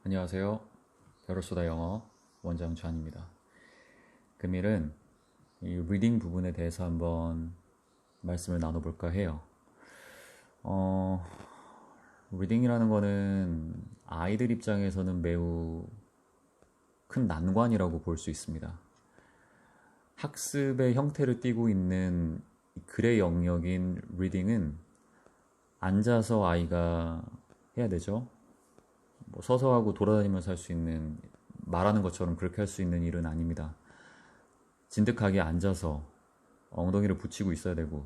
안녕하세요. 벼를쏘다 영어 원장 주한입니다. 금일은 이 리딩 부분에 대해서 한번 말씀을 나눠볼까 해요. 어, 리딩이라는 거는 아이들 입장에서는 매우 큰 난관이라고 볼 수 있습니다. 학습의 형태를 띠고 있는 글의 영역인 리딩은 앉아서 아이가 해야 되죠. 뭐 서서 하고 돌아다니면서 할 수 있는, 말하는 것처럼 그렇게 할 수 있는 일은 아닙니다. 진득하게 앉아서 엉덩이를 붙이고 있어야 되고,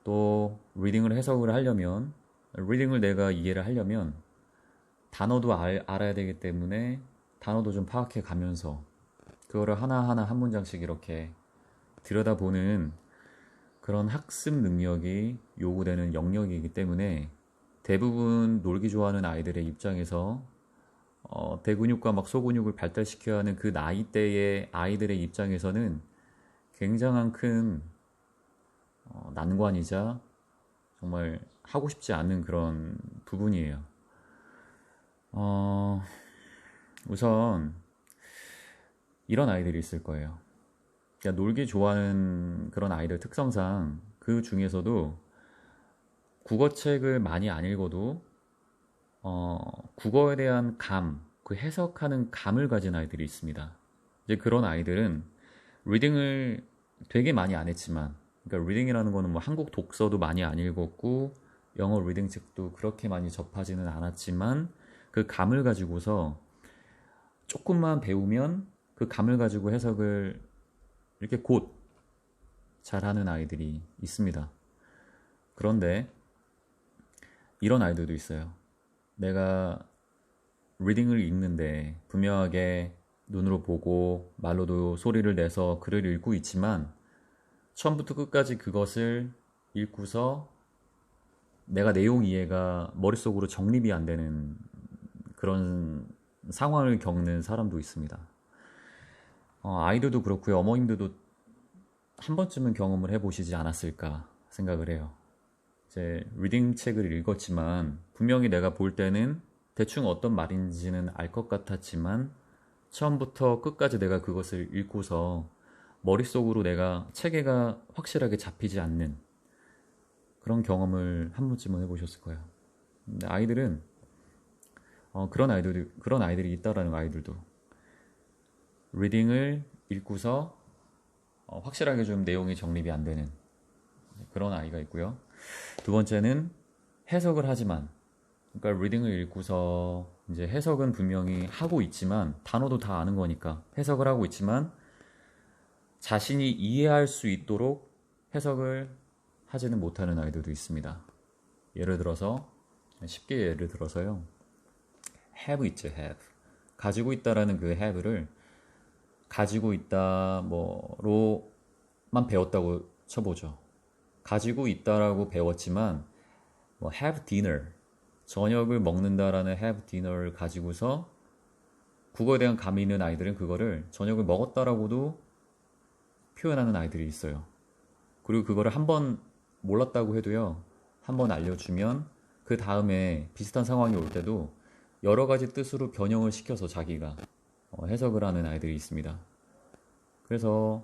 또 리딩을 해석을 하려면, 리딩을 내가 이해를 하려면 단어도 알아야 되기 때문에 단어도 좀 파악해 가면서 그거를 하나하나 한 문장씩 이렇게 들여다보는 그런 학습 능력이 요구되는 영역이기 때문에 대부분 놀기 좋아하는 아이들의 입장에서 대근육과 막 소근육을 발달시켜야 하는 그 나이대의 아이들의 입장에서는 굉장한 큰 난관이자 정말 하고 싶지 않은 그런 부분이에요. 어, 우선 이런 아이들이 있을 거예요. 그러니까 놀기 좋아하는 그런 아이들 특성상 그 중에서도 국어책을 많이 안 읽어도 국어에 대한 그 해석하는 감을 가진 아이들이 있습니다. 이제 그런 아이들은 리딩을 되게 많이 안 했지만, 그러니까 리딩이라는 거는 뭐 한국 독서도 많이 안 읽었고 영어 리딩 책도 그렇게 많이 접하지는 않았지만 그 감을 가지고서 조금만 배우면 그 감을 가지고 해석을 이렇게 곧 잘하는 아이들이 있습니다. 그런데 이런 아이들도 있어요. 내가 리딩을 읽는데 분명하게 눈으로 보고 말로도 소리를 내서 글을 읽고 있지만 처음부터 끝까지 그것을 읽고서 내가 내용 이해가 머릿속으로 정립이 안 되는 그런 상황을 겪는 사람도 있습니다. 아이들도 그렇고요. 어머님들도 한 번쯤은 경험을 해보시지 않았을까 생각을 해요. 이제 리딩 책을 읽었지만 분명히 내가 볼 때는 대충 어떤 말인지는 알 것 같았지만 처음부터 끝까지 내가 그것을 읽고서 머릿속으로 내가 체계가 확실하게 잡히지 않는 그런 경험을 한 번쯤은 해보셨을 거예요. 근데 아이들은 그런 아이들이 있다라는 아이들도 리딩을 읽고서 확실하게 좀 내용이 정립이 안 되는 그런 아이가 있고요. 두 번째는 해석을 하지만, 그러니까 리딩을 읽고서 이제 해석은 분명히 하고 있지만 단어도 다 아는 거니까 해석을 하고 있지만 자신이 이해할 수 있도록 해석을 하지는 못하는 아이들도 있습니다. 예를 들어서 쉽게 예를 들어서요. have 있죠, have. 가지고 있다라는 그 have를 가지고 있다 뭐로만 배웠다고 쳐보죠. 가지고 있다라고 배웠지만 뭐 have dinner, 저녁을 먹는다라는 have dinner를 가지고서 국어에 대한 감이 있는 아이들은 그거를 저녁을 먹었다라고도 표현하는 아이들이 있어요. 그리고 그거를 한 번 몰랐다고 해도요, 한 번 알려주면 그 다음에 비슷한 상황이 올 때도 여러 가지 뜻으로 변형을 시켜서 자기가 해석을 하는 아이들이 있습니다. 그래서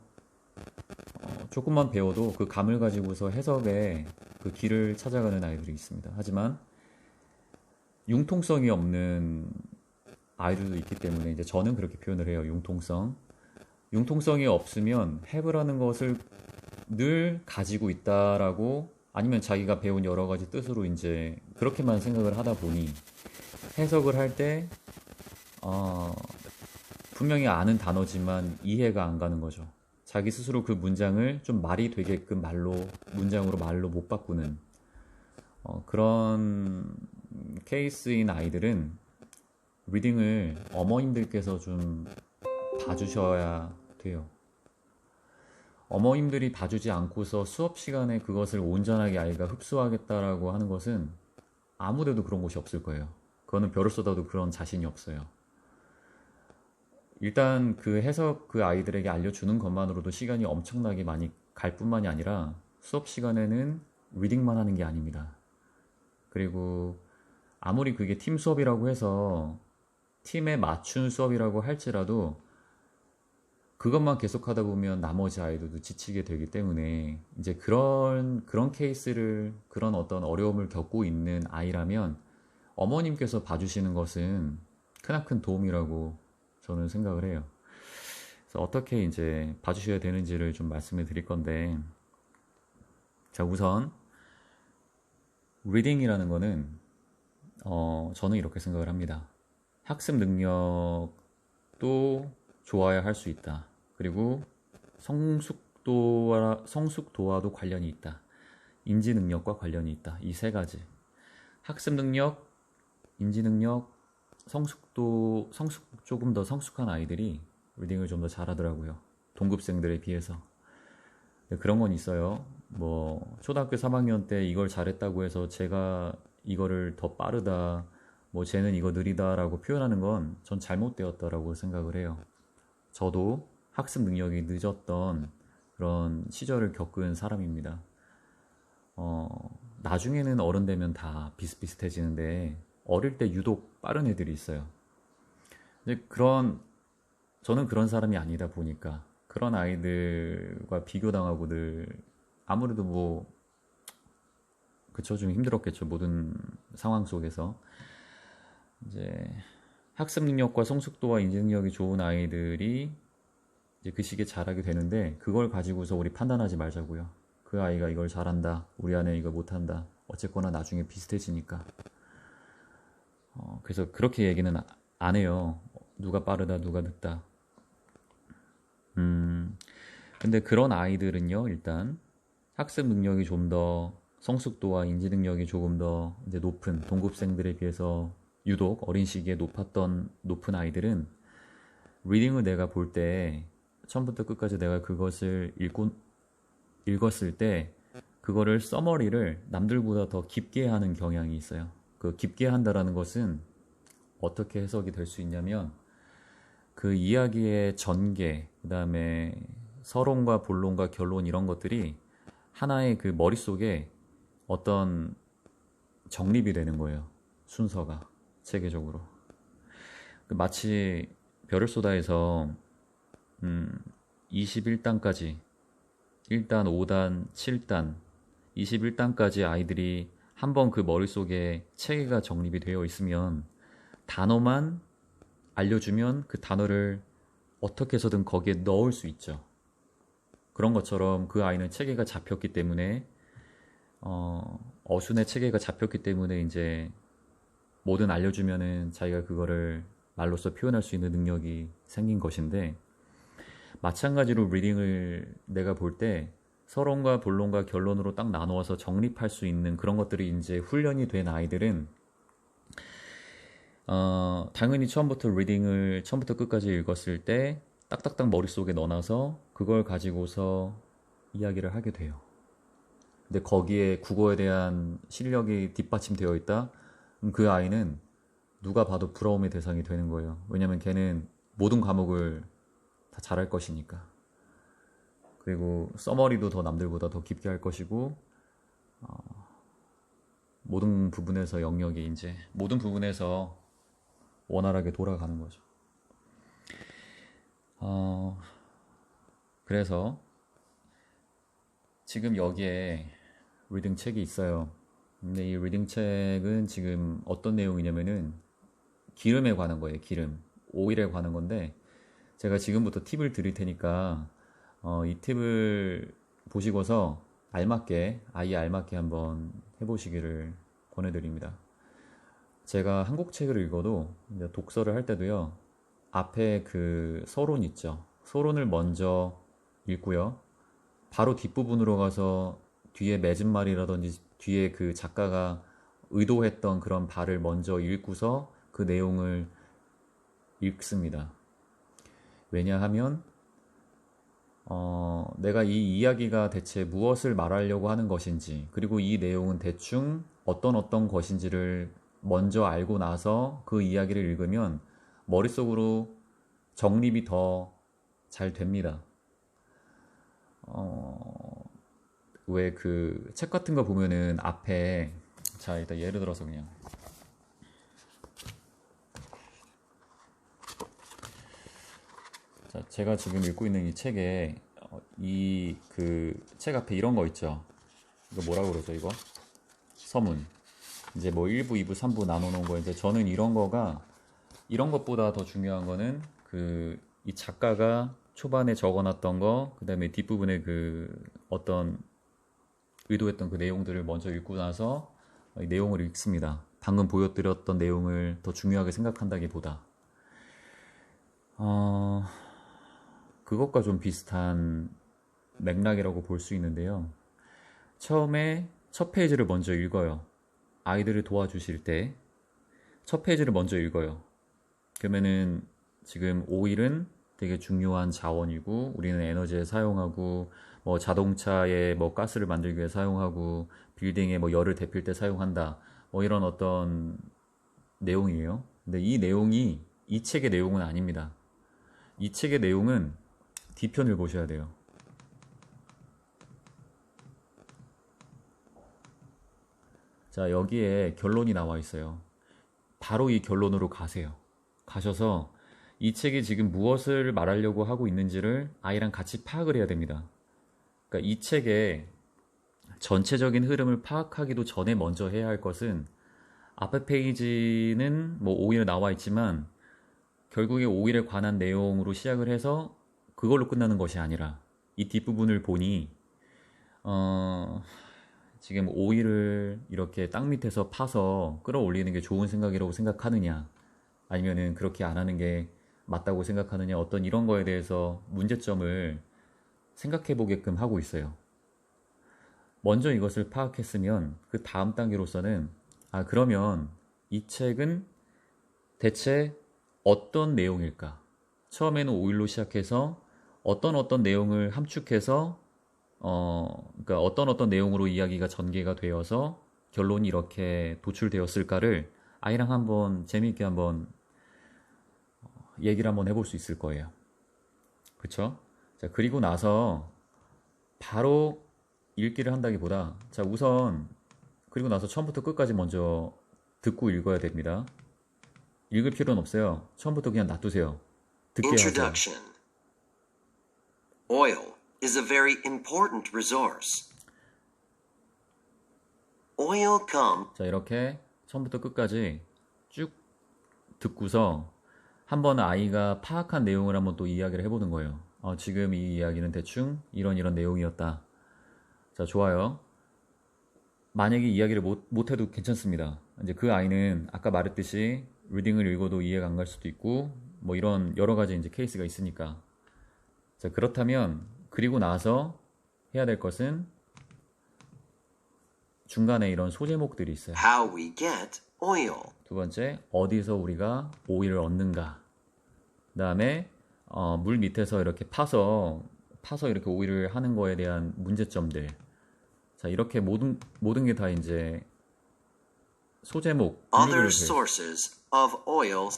조금만 배워도 그 감을 가지고서 해석에 그 길을 찾아가는 아이들이 있습니다. 하지만 융통성이 없는 아이들도 있기 때문에 이제 저는 그렇게 표현을 해요. 융통성이 없으면 have라는 것을 늘 가지고 있다라고, 아니면 자기가 배운 여러 가지 뜻으로 이제 그렇게만 생각을 하다 보니 해석을 할 때 분명히 아는 단어지만 이해가 안 가는 거죠. 자기 스스로 그 문장을 좀 말이 되게끔 문장으로 말로 못 바꾸는 그런 케이스인 아이들은 리딩을 어머님들께서 좀 봐주셔야 돼요. 어머님들이 봐주지 않고서 수업 시간에 그것을 온전하게 아이가 흡수하겠다라고 하는 것은 아무데도 그런 곳이 없을 거예요. 그거는 별을 쏟아도 그런 자신이 없어요. 일단 그 해석 그 아이들에게 알려주는 것만으로도 시간이 엄청나게 많이 갈 뿐만이 아니라 수업 시간에는 리딩만 하는 게 아닙니다. 그리고 아무리 그게 팀 수업이라고 해서 팀에 맞춘 수업이라고 할지라도 그것만 계속 하다 보면 나머지 아이들도 지치게 되기 때문에 이제 그런 케이스를 그런 어떤 어려움을 겪고 있는 아이라면 어머님께서 봐주시는 것은 크나큰 도움이라고 저는 생각을 해요. 그래서 어떻게 이제 봐주셔야 되는지를 좀 말씀을 드릴 건데, 자, 우선 리딩이라는 거는 저는 이렇게 생각을 합니다. 학습 능력도 좋아야 할 수 있다. 그리고 성숙도와도 관련이 있다. 인지 능력과 관련이 있다. 이 세 가지. 학습 능력, 인지 능력, 조금 더 성숙한 아이들이 리딩을 좀 더 잘하더라고요. 동급생들에 비해서. 그런 건 있어요. 뭐 초등학교 3학년 때 이걸 잘했다고 해서 제가 이거를 더 빠르다, 뭐 쟤는 이거 느리다라고 표현하는 건 전 잘못되었다라고 생각을 해요. 저도 학습 능력이 늦었던 그런 시절을 겪은 사람입니다. 나중에는 어른 되면 다 비슷비슷해지는데 어릴 때 유독 빠른 애들이 있어요. 근데 저는 그런 사람이 아니다 보니까 그런 아이들과 비교당하고 늘 아무래도 뭐 그쵸, 좀 힘들었겠죠. 모든 상황 속에서 이제 학습 능력과 성숙도와 인지 능력이 좋은 아이들이 이제 그 시기에 잘하게 되는데 그걸 가지고서 우리 판단하지 말자고요. 그 아이가 이걸 잘한다, 우리 아내 이거 못한다. 어쨌거나 나중에 비슷해지니까. 그래서 그렇게 얘기는 안 해요. 누가 빠르다, 누가 늦다. 근데 그런 아이들은요, 일단 학습 능력이 좀 더 성숙도와 인지 능력이 조금 더 이제 높은 동급생들에 비해서 유독 어린 시기에 높은 아이들은 리딩을 내가 볼 때 처음부터 끝까지 내가 그것을 읽었을 때 그거를 서머리를 남들보다 더 깊게 하는 경향이 있어요. 그 깊게 한다라는 것은 어떻게 해석이 될 수 있냐면 그 이야기의 전개, 그 다음에 서론과 본론과 결론 이런 것들이 하나의 그 머릿속에 어떤 정립이 되는 거예요. 순서가 체계적으로. 마치 별을 쏟아에서 21단까지 1단, 5단, 7단 21단까지 아이들이 한번 그 머릿속에 체계가 정립이 되어 있으면 단어만 알려주면 그 단어를 어떻게 해서든 거기에 넣을 수 있죠. 그런 것처럼 그 아이는 체계가 잡혔기 때문에 어순의 체계가 잡혔기 때문에 이제 뭐든 알려주면은 자기가 그거를 말로써 표현할 수 있는 능력이 생긴 것인데, 마찬가지로 리딩을 내가 볼 때 서론과 본론과 결론으로 딱 나누어서 정립할 수 있는 그런 것들이 이제 훈련이 된 아이들은 당연히 처음부터 리딩을 처음부터 끝까지 읽었을 때 딱딱딱 머릿속에 넣어놔서 그걸 가지고서 이야기를 하게 돼요. 근데 거기에 국어에 대한 실력이 뒷받침되어 있다? 그럼 그 아이는 누가 봐도 부러움의 대상이 되는 거예요. 왜냐면 걔는 모든 과목을 다 잘할 것이니까. 그리고 서머리도 더 남들보다 더 깊게 할 것이고, 모든 부분에서 영역이 이제 모든 부분에서 원활하게 돌아가는 거죠. 그래서 지금 여기에 리딩 책이 있어요. 근데 이 리딩 책은 지금 어떤 내용이냐면은 기름에 관한 거예요. 기름, 오일에 관한 건데 제가 지금부터 팁을 드릴 테니까 이 팁을 보시고서 아이에 알맞게 한번 해보시기를 권해드립니다. 제가 한국 책을 읽어도 이제 독서를 할 때도요, 앞에 그 서론 있죠. 서론을 먼저 읽고요. 바로 뒷부분으로 가서 뒤에 맺은 말이라든지 뒤에 그 작가가 의도했던 그런 바를 먼저 읽고서 그 내용을 읽습니다. 왜냐하면 내가 이 이야기가 대체 무엇을 말하려고 하는 것인지, 그리고 이 내용은 대충 어떤 것인지를 먼저 알고 나서 그 이야기를 읽으면 머릿속으로 정립이 더 잘 됩니다. 왜 그 책 같은 거 보면은 앞에, 자, 일단 예를 들어서 그냥 자, 제가 지금 읽고 있는 이 책에 이 그 책 앞에 이런 거 있죠. 이거 뭐라고 그러죠, 이거? 서문. 이제 뭐 1부, 2부, 3부 나눠 놓은 거인데 저는 이런 것보다 더 중요한 거는 그 이 작가가 초반에 적어놨던 거, 그다음에 뒷부분에 그 어떤 의도했던 그 내용들을 먼저 읽고 나서 이 내용을 읽습니다. 방금 보여드렸던 내용을 더 중요하게 생각한다기보다 그것과 좀 비슷한 맥락이라고 볼 수 있는데요. 처음에 첫 페이지를 먼저 읽어요. 아이들을 도와주실 때 첫 페이지를 먼저 읽어요. 그러면은 지금 오일은 되게 중요한 자원이고 우리는 에너지에 사용하고 뭐 자동차에 뭐 가스를 만들기 위해 사용하고 빌딩에 뭐 열을 데필 때 사용한다. 뭐 이런 어떤 내용이에요. 근데 이 내용이 이 책의 내용은 아닙니다. 이 책의 내용은 뒤편을 보셔야 돼요. 자, 여기에 결론이 나와 있어요. 바로 이 결론으로 가세요. 가셔서 이 책이 지금 무엇을 말하려고 하고 있는지를 아이랑 같이 파악을 해야 됩니다. 그러니까 이 책의 전체적인 흐름을 파악하기도 전에 먼저 해야 할 것은 앞에 페이지는 뭐 오일 나와 있지만 결국에 오일에 관한 내용으로 시작을 해서 그걸로 끝나는 것이 아니라 이 뒷부분을 보니 지금 오일을 이렇게 땅 밑에서 파서 끌어올리는 게 좋은 생각이라고 생각하느냐 아니면은 그렇게 안 하는 게 맞다고 생각하느냐 어떤 이런 거에 대해서 문제점을 생각해 보게끔 하고 있어요. 먼저 이것을 파악했으면 그 다음 단계로서는 그러면 이 책은 대체 어떤 내용일까? 처음에는 오일로 시작해서 어떤 내용을 함축해서 그러니까 어떤 내용으로 이야기가 전개가 되어서 결론이 이렇게 도출되었을까를 아이랑 한번 재미있게 한번 얘기를 한번 해볼 수 있을 거예요. 그쵸? 자, 그리고 나서 바로 읽기를 한다기보다 자, 우선 그리고 나서 처음부터 끝까지 먼저 듣고 읽어야 됩니다. 읽을 필요는 없어요. 처음부터 그냥 놔두세요. 듣게 하세요. Introduction. Oil is a very important resource. Oil comes. 자, 이렇게 처음부터 끝까지 쭉 듣고서 한번 아이가 파악한 내용을 한번 또 이야기를 해보는 거예요. 지금 이 이야기는 대충 이런 내용이었다. 자, 좋아요. 만약에 이야기를 못해도 괜찮습니다. 이제 그 아이는 아까 말했듯이 리딩을 읽어도 이해가 안 갈 수도 있고 뭐 이런 여러 가지 이제 케이스가 있으니까. 자, 그렇다면 그리고 나서 해야 될 것은 중간에 이런 소제목들이 있어요. How we get oil. 두 번째, 어디서 우리가 오일을 얻는가. 그 다음에 물 밑에서 이렇게 파서 이렇게 오일을 하는 거에 대한 문제점들. 자, 이렇게 모든 게 다 이제 소제목 Other 분류를 sources of oil.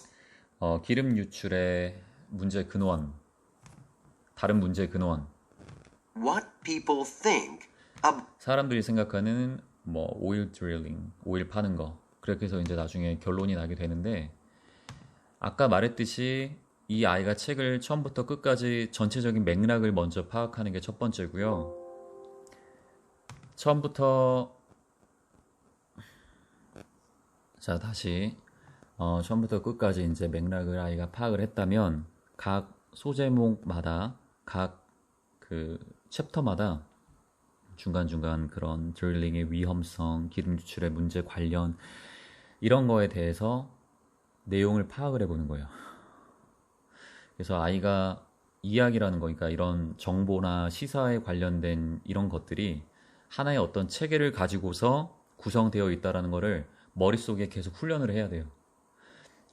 기름 유출의 문제 근원, 다른 문제 근원. What people think of. 사람들이 생각하는 뭐 오일 드릴링, 오일 파는 거. 그렇게 해서 이제 나중에 결론이 나게 되는데 아까 말했듯이 이 아이가 책을 처음부터 끝까지 전체적인 맥락을 먼저 파악하는 게 첫 번째고요. 처음부터 자, 다시 처음부터 끝까지 이제 맥락을 아이가 파악을 했다면 각 소제목마다 각 그 챕터마다 중간중간 그런 드릴링의 위험성, 기름 유출의 문제 관련 이런 거에 대해서 내용을 파악을 해보는 거예요. 그래서 아이가 이야기라는 거니까 이런 정보나 시사에 관련된 이런 것들이 하나의 어떤 체계를 가지고서 구성되어 있다는 거를 머릿속에 계속 훈련을 해야 돼요.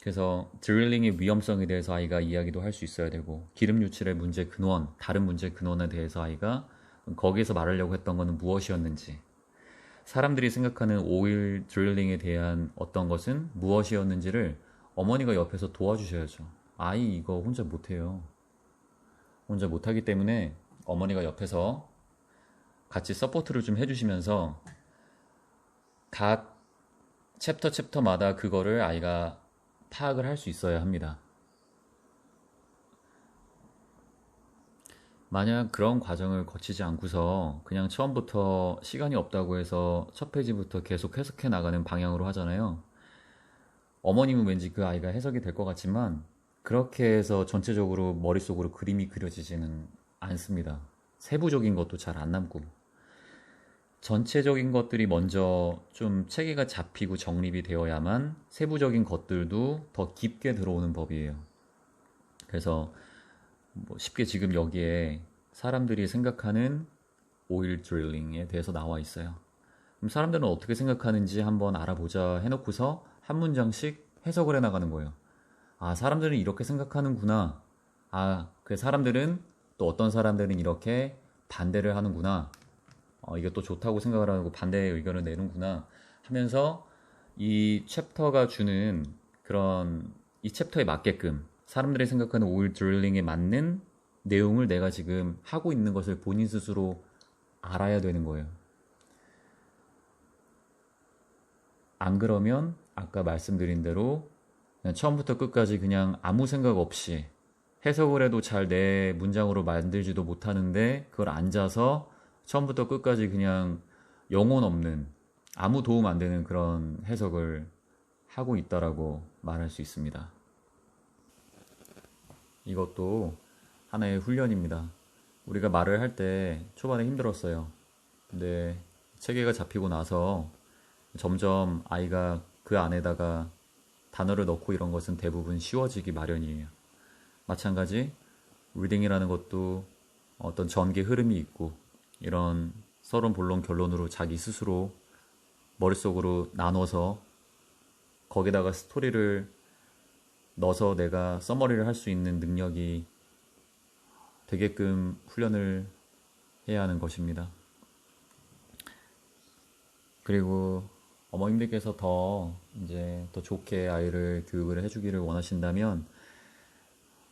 그래서 드릴링의 위험성에 대해서 아이가 이야기도 할 수 있어야 되고 기름 유출의 문제 근원, 다른 문제 근원에 대해서 아이가 거기에서 말하려고 했던 것은 무엇이었는지 사람들이 생각하는 오일 드릴링에 대한 어떤 것은 무엇이었는지를 어머니가 옆에서 도와주셔야죠. 아이 이거 혼자 못해요. 혼자 못하기 때문에 어머니가 옆에서 같이 서포트를 좀 해주시면서 각 챕터마다 그거를 아이가 파악을 할 수 있어야 합니다. 만약 그런 과정을 거치지 않고서 그냥 처음부터 시간이 없다고 해서 첫 페이지부터 계속 해석해 나가는 방향으로 하잖아요. 어머님은 왠지 그 아이가 해석이 될 것 같지만 그렇게 해서 전체적으로 머릿속으로 그림이 그려지지는 않습니다. 세부적인 것도 잘 안 남고 전체적인 것들이 먼저 좀 체계가 잡히고 정립이 되어야만 세부적인 것들도 더 깊게 들어오는 법이에요. 그래서 뭐 쉽게 지금 여기에 사람들이 생각하는 오일 드릴링에 대해서 나와 있어요. 그럼 사람들은 어떻게 생각하는지 한번 알아보자 해놓고서 한 문장씩 해석을 해 나가는 거예요. 아, 사람들은 이렇게 생각하는구나. 아, 그 사람들은 또 어떤 사람들은 이렇게 반대를 하는구나. 이게 또 좋다고 생각을 하고 반대의 의견을 내는구나 하면서 이 챕터가 주는 그런 이 챕터에 맞게끔 사람들이 생각하는 오일 드릴링에 맞는 내용을 내가 지금 하고 있는 것을 본인 스스로 알아야 되는 거예요. 안 그러면 아까 말씀드린 대로 그냥 처음부터 끝까지 그냥 아무 생각 없이 해석을 해도 잘 내 문장으로 만들지도 못하는데 그걸 앉아서 처음부터 끝까지 그냥 영혼 없는 아무 도움 안 되는 그런 해석을 하고 있다라고 말할 수 있습니다. 이것도 하나의 훈련입니다. 우리가 말을 할 때 초반에 힘들었어요. 근데 체계가 잡히고 나서 점점 아이가 그 안에다가 단어를 넣고 이런 것은 대부분 쉬워지기 마련이에요. 마찬가지 리딩이라는 것도 어떤 전개 흐름이 있고 이런 서론 본론 결론으로 자기 스스로 머릿속으로 나눠서 거기다가 스토리를 넣어서 내가 서머리를 할 수 있는 능력이 되게끔 훈련을 해야 하는 것입니다. 그리고 어머님들께서 이제 더 좋게 아이를 교육을 해주기를 원하신다면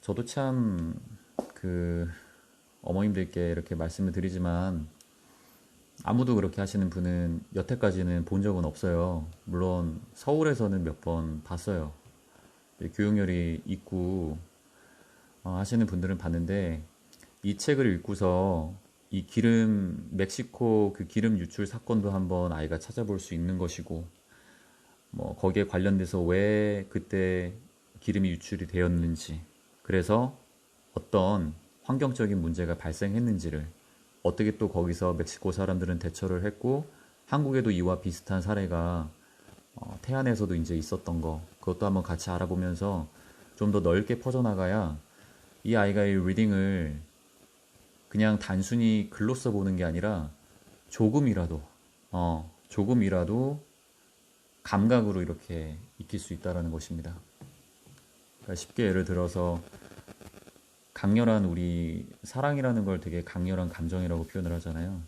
저도 참 어머님들께 이렇게 말씀을 드리지만 아무도 그렇게 하시는 분은 여태까지는 본 적은 없어요. 물론 서울에서는 몇 번 봤어요. 교육열이 있고 하시는 분들은 봤는데 이 책을 읽고서 이 멕시코 그 기름 유출 사건도 한번 아이가 찾아볼 수 있는 것이고 뭐 거기에 관련돼서 왜 그때 기름이 유출이 되었는지 그래서 어떤 환경적인 문제가 발생했는지를 어떻게 또 거기서 멕시코 사람들은 대처를 했고 한국에도 이와 비슷한 사례가 태안에서도 이제 있었던 거 그것도 한번 같이 알아보면서 좀 더 넓게 퍼져나가야 이 아이가 이 리딩을 그냥 단순히 글로 써보는 게 아니라 조금이라도 감각으로 이렇게 익힐 수 있다라는 것입니다. 그러니까 쉽게 예를 들어서 강렬한 우리 사랑이라는 걸 되게 강렬한 감정이라고 표현을 하잖아요.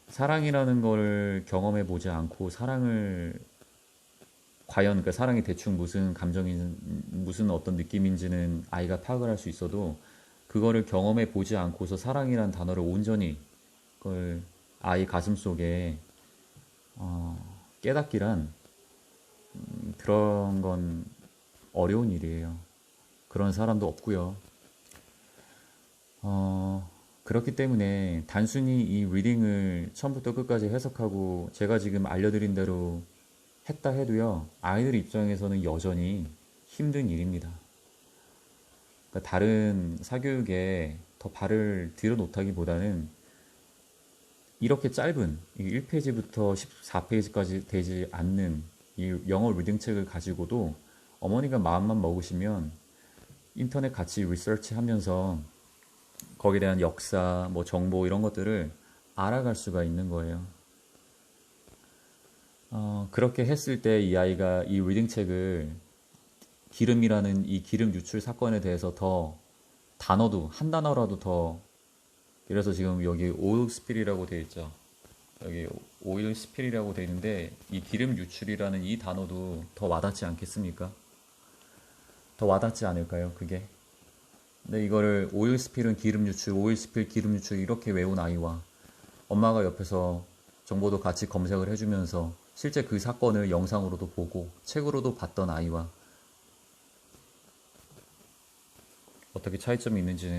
사랑이라는 걸 경험해 보지 않고 사랑을 과연 그 사랑이 대충 무슨 감정인 무슨 어떤 느낌인지는 아이가 파악을 할 수 있어도 그거를 경험해 보지 않고서 사랑이란 단어를 온전히 그걸 아이 가슴 속에 깨닫기란 그런 건 어려운 일이에요. 그런 사람도 없고요. 그렇기 때문에 단순히 이 리딩을 처음부터 끝까지 해석하고 제가 지금 알려드린 대로 했다 해도요, 아이들 입장에서는 여전히 힘든 일입니다. 그러니까 다른 사교육에 더 발을 들여놓다기보다는 이렇게 짧은 1페이지부터 14페이지까지 되지 않는 이 영어 리딩 책을 가지고도 어머니가 마음만 먹으시면 인터넷 같이 리서치 하면서 거기에 대한 역사, 뭐 정보 이런 것들을 알아갈 수가 있는 거예요. 그렇게 했을 때 이 아이가 이 리딩 책을 기름이라는 이 기름 유출 사건에 대해서 더 단어도 한 단어라도 더 그래서 지금 여기 오일 스필이라고 되어 있죠. 여기 오일 스필이라고 되어 있는데 이 기름 유출이라는 이 단어도 더 와닿지 않겠습니까? 더 와닿지 않을까요? 그게. 근데 이거를 오일 스필은 기름 유출, 오일 스필 기름 유출 이렇게 외운 아이와 엄마가 옆에서 정보도 같이 검색을 해주면서 실제 그 사건을 영상으로도 보고 책으로도 봤던 아이와 어떻게 차이점이 있는지는